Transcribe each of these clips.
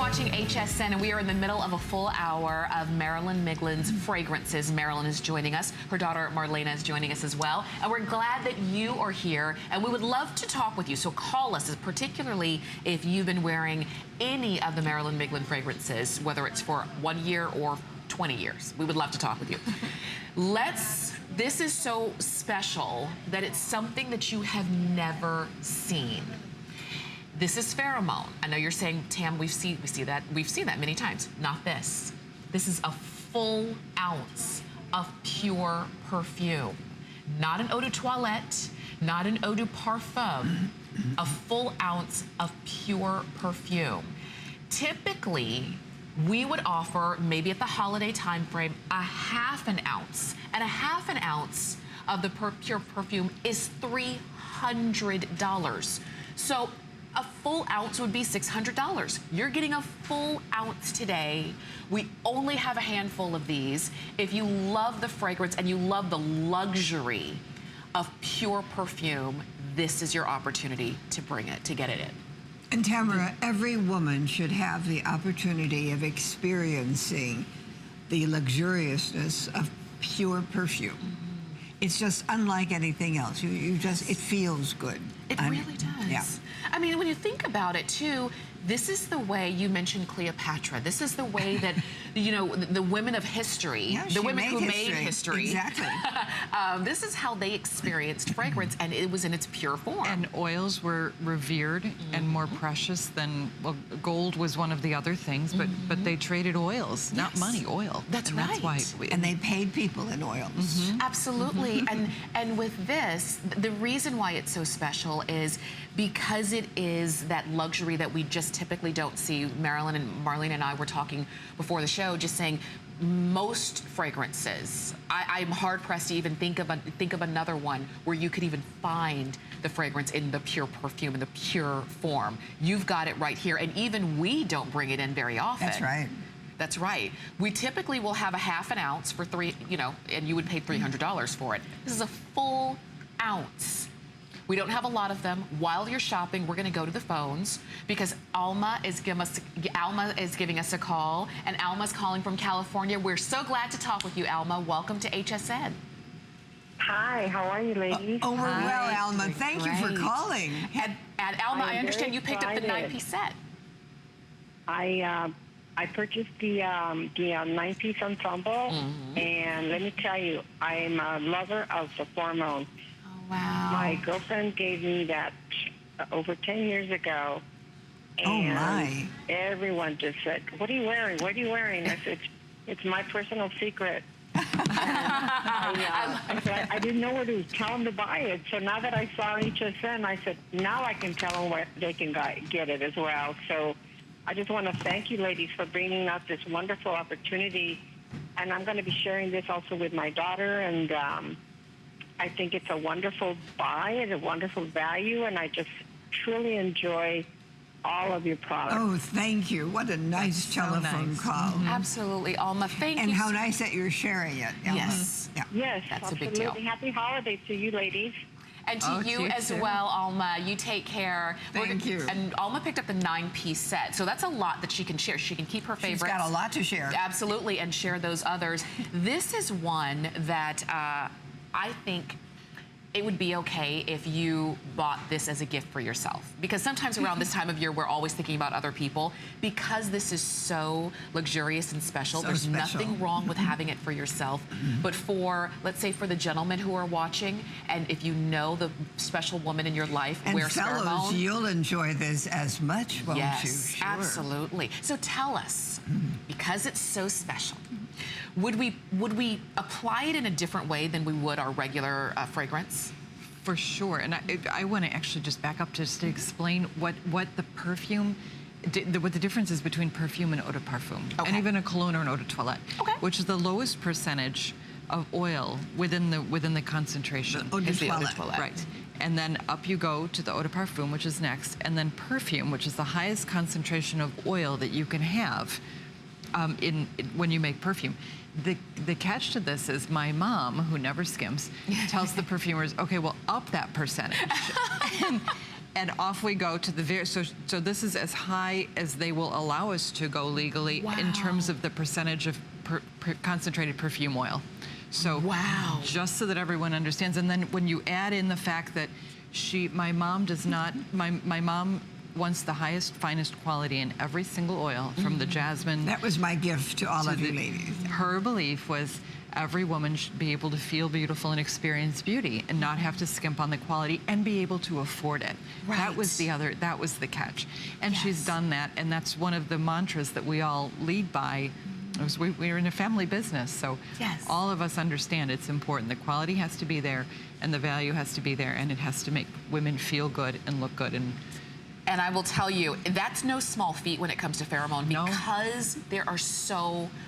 watching HSN, and we are in the middle of a full hour of Marilyn Miglin's fragrances. Marilyn is joining us. Her daughter, Marlena, is joining us as well. And we're glad that you are here, and we would love to talk with you. So call us, particularly if you've been wearing any of the Marilyn Miglin fragrances, whether it's for 1 year or 20 years. We would love to talk with you. This is so special that it's something that you have never seen. This is pheromone. I know you're saying, Tam, we've seen that many times. Not this. This is a full ounce of pure perfume. Not an eau de toilette, not an eau de parfum, a full ounce of pure perfume. Typically, we would offer, maybe at the holiday time frame, a half an ounce. And a half an ounce of the pure perfume is $300. So a full ounce would be $600. You're getting a full ounce today. We only have a handful of these. If you love the fragrance and you love the luxury of pure perfume, this is your opportunity to bring it, to get it in. And Tamara, every woman should have the opportunity of experiencing the luxuriousness of pure perfume. It's just unlike anything else. It feels good. It really does. Yeah. I mean, when you think about it too, this is the way, you mentioned Cleopatra. This is the way that, you know, the women of history, the women who made history. Exactly. This is how they experienced fragrance, and it was in its pure form. And oils were revered and more precious than, well, gold was one of the other things, but they traded oils, not money, oil. That's and right. That's why and they paid people in oils. Absolutely. And with this, the reason why it's so special is because it is that luxury that we just typically don't see. Marilyn and Marlene and I were talking before the show, just saying most fragrances, I'm hard pressed to even think of another one where you could even find the fragrance in the pure perfume, in the pure form. You've got it right here, and even we don't bring it in very often. That's right. That's right. We typically will have a half an ounce for and you would pay $300 for it. This is a full ounce. We don't have a lot of them. While you're shopping, we're gonna go to the phones because Alma is giving us a call, and Alma's calling from California. We're so glad to talk with you, Alma. Welcome to HSN. Hi, how are you, ladies? Oh, we're well, Alma. Thank you for calling. And Alma, I understand you picked up the 9-piece set. I purchased the 9-piece ensemble, and let me tell you, I'm a lover of the pheromone. Wow. My girlfriend gave me that over 10 years ago. And oh, my. Everyone just said, what are you wearing? What are you wearing? I said, it's my personal secret. I didn't know where to tell them to buy it. So now that I saw HSN, I said, now I can tell them where they can get it as well. So I just want to thank you, ladies, for bringing out this wonderful opportunity. And I'm going to be sharing this also with my daughter, and I think it's a wonderful buy and a wonderful value, and I just truly enjoy all of your products. Oh, thank you. What a nice telephone call. Absolutely, Alma. Thank you. And how nice that you're sharing it, Alma. Yes. Yeah. Yes, that's absolutely. a big deal. Happy holidays to you, ladies. And to you as well, Alma. You take care. Thank you. And Alma picked up the 9-piece set, so that's a lot that she can share. She can keep her favorites. She's got a lot to share. Absolutely, and share those others. This is one that I think it would be okay if you bought this as a gift for yourself. Because sometimes around this time of year, we're always thinking about other people. Because this is so luxurious and special, there's nothing wrong with having it for yourself. But for, let's say, for the gentlemen who are watching, and if you know the special woman in your life wears pheromone. And fellows, you'll enjoy this as much, won't you? Yes, sure. Absolutely. So tell us, because it's so special, would we apply it in a different way than we would our regular fragrance? For sure, and I want to actually just back up just to explain what the perfume, what the difference is between perfume and eau de parfum, and even a cologne or an eau de toilette, which is the lowest percentage of oil within the concentration. The eau de toilette. Right. And then up you go to the eau de parfum, which is next, and then perfume, which is the highest concentration of oil that you can have when you make perfume. The catch to this is my mom, who never skims, tells the perfumers, okay, well, up that percentage. And off we go to the very, so this is as high as they will allow us to go legally in terms of the percentage of concentrated perfume oil. So just so that everyone understands. And then when you add in the fact that my mom does not, my mom wants the highest, finest quality in every single oil, from the jasmine. That was my gift to all of you ladies. Her belief was every woman should be able to feel beautiful and experience beauty and not have to skimp on the quality and be able to afford it. Right. That was the catch. And she's done that, and that's one of the mantras that we all lead by. We're in a family business, so all of us understand it's important. The quality has to be there, and the value has to be there, and it has to make women feel good and look good. And I will tell you, that's no small feat when it comes to pheromone, because there are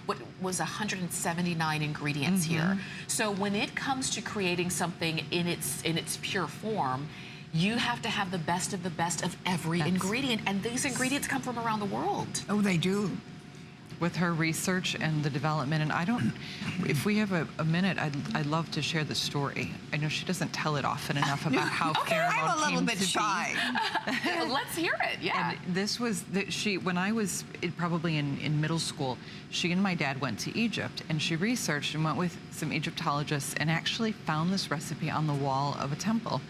what was 179 ingredients here. So when it comes to creating something in its pure form, you have to have the best of every ingredient, and these ingredients come from around the world. Oh, they do. With her research and the development, and if we have a minute, I'd love to share the story. I know she doesn't tell it often enough about how pheromone I'm a little came bit to shy. Let's hear it, And this was, when I was probably in middle school, she and my dad went to Egypt, and she researched and went with some Egyptologists and actually found this recipe on the wall of a temple,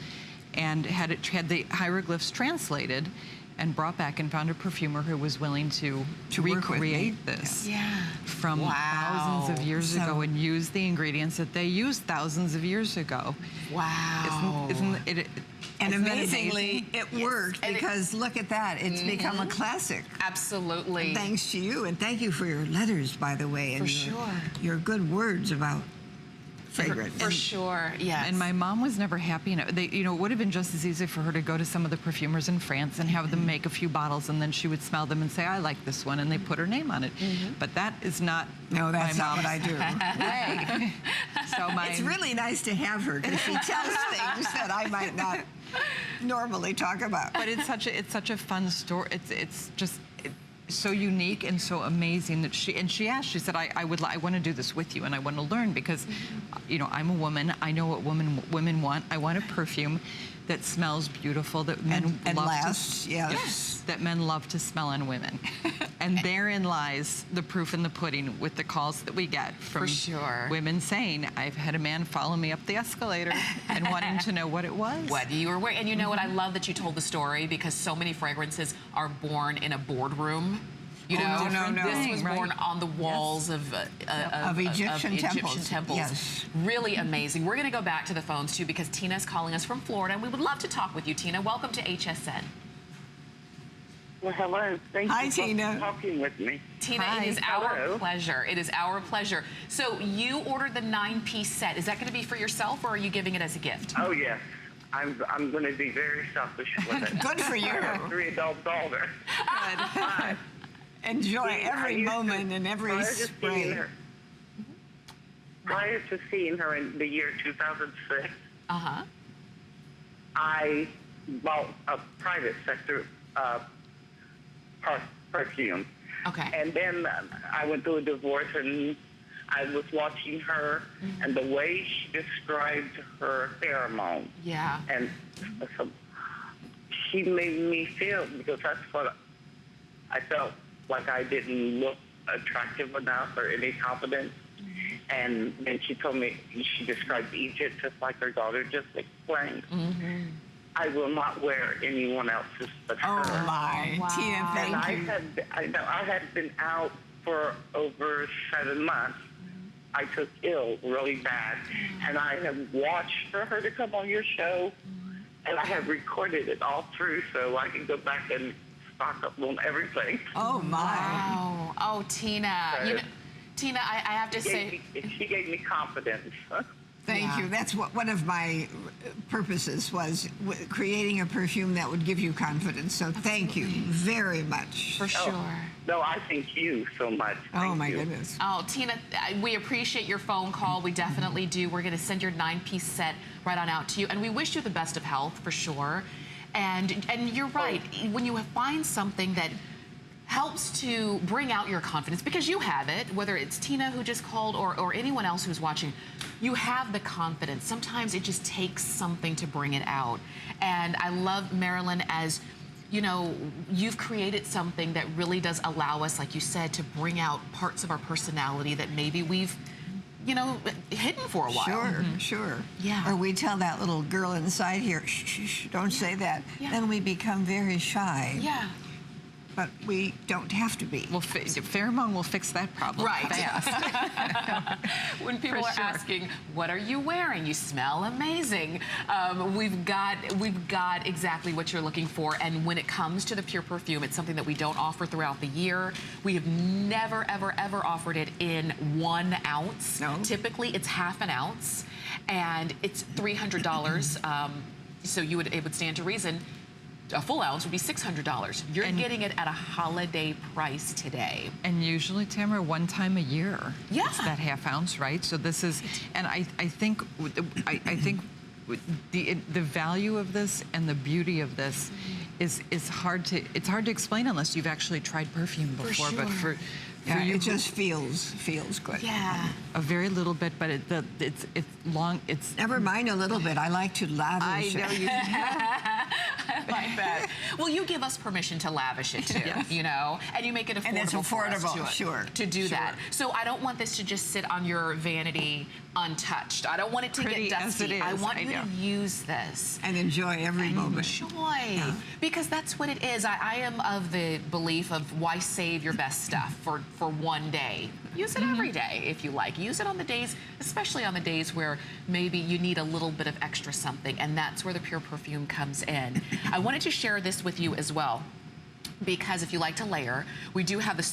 and had the hieroglyphs translated and brought back and found a perfumer who was willing to recreate this from thousands of years ago and use the ingredients that they used thousands of years ago. Wow. Isn't it? And Isn't amazingly, it worked, because look at that. It's become a classic. Absolutely. And thanks to you, and thank you for your letters, by the way, and your good words about fragrance. For sure, yes. And my mom was never happy. It would have been just as easy for her to go to some of the perfumers in France and have them make a few bottles, and then she would smell them and say, I like this one, and they put her name on it. But that is not that's not what I do. way. So it's really nice to have her, because she tells things that I might not normally talk about. But it's such a fun story. It's just so unique and so amazing that she asked, she said, I want to do this with you, and I want to learn, because I'm a woman. I know what women want. I want a perfume that smells beautiful, that men love that men love to smell on women. And therein lies the proof in the pudding, with the calls that we get from women saying, I've had a man follow me up the escalator and wanting to know what it was. What you were wearing. And you know what? I love that you told the story, because so many fragrances are born in a boardroom. You know, this was born on the walls of Egyptian temples. Yes. Really amazing. We're going to go back to the phones, too, because Tina is calling us from Florida, and we would love to talk with you, Tina. Welcome to HSN. Well, hello. Thank you for talking with me. Tina, it is our pleasure. It is our pleasure. So you ordered the 9-piece set. Is that going to be for yourself, or are you giving it as a gift? Oh, yes. I'm going to be very selfish with it. Good for you. I have 3 adult daughters. Good. Enjoy every moment and every spray. Prior to seeing her in the year 2006, I bought a private sector perfume. Okay. And then I went through a divorce, and I was watching her, and the way she described her pheromone. Yeah. And so she made me feel, because that's what I felt like I didn't look attractive enough or any confidence. And then she told me, she described Egypt just like her daughter just explained. I will not wear anyone else's but her. Oh my, Tina, thank you. I had been out for over 7 months. I took ill really bad, and I have watched for her to come on your show, and I have recorded it all through so I can go back and stock up on everything. Oh my. Wow. Oh, Tina. Tina, I have to say, she gave me confidence. Thank you. That's what one of my purposes was, creating a perfume that would give you confidence. So thank you very much. For sure. No, I thank you so much. Oh my goodness. Oh, Tina, we appreciate your phone call. We definitely do. We're going to send your 9-piece set right on out to you, and we wish you the best of health for sure. And you're right. When you find something that helps to bring out your confidence, because you have it, whether it's Tina who just called or anyone else who's watching, you have the confidence. Sometimes it just takes something to bring it out. And I love Marilyn as, you know, you've created something that really does allow us, like you said, to bring out parts of our personality that maybe we've, you know, hidden for a while. Sure, sure. Yeah. Or we tell that little girl inside here, shh, shh, shh, don't say that. Yeah. Then we become very shy. Yeah. But we don't have to be. Well, pheromone will fix that problem fast. When people are asking, what are you wearing? You smell amazing. We've got exactly what you're looking for. And when it comes to the Pure Perfume, it's something that we don't offer throughout the year. We have never, ever, ever offered it in 1 ounce. No. Typically, it's half an ounce. And it's $300. So it would stand to reason. A full ounce would be $600. You're getting it at a holiday price today. And usually, Tamara, 1 time a year. Yeah. It's that half ounce, right? So this is, and I think the value of this and the beauty of this is hard to explain unless you've actually tried perfume before. sure. But for Yeah, you, it just feels good. Yeah. a very little bit, but it's long. It's Never mind a little bit. I like to lavish it. you. I like that. Well, you give us permission to lavish it too, Yes. you know, and you make it affordable. And it's for us affordable, sure. to do that. So I don't want this to just sit on your vanity untouched. I don't want it to Pretty get as dusty. it is, I want I you know. to use this. And enjoy every moment. Enjoy, because that's what it is. I am of the belief of why save your best stuff for one day. Use it every day if you like. Use it on the days, especially on the days where maybe you need a little bit of extra something, and that's where the Pure Perfume comes in. I wanted to share this with you as well, because if you like to layer, we do have the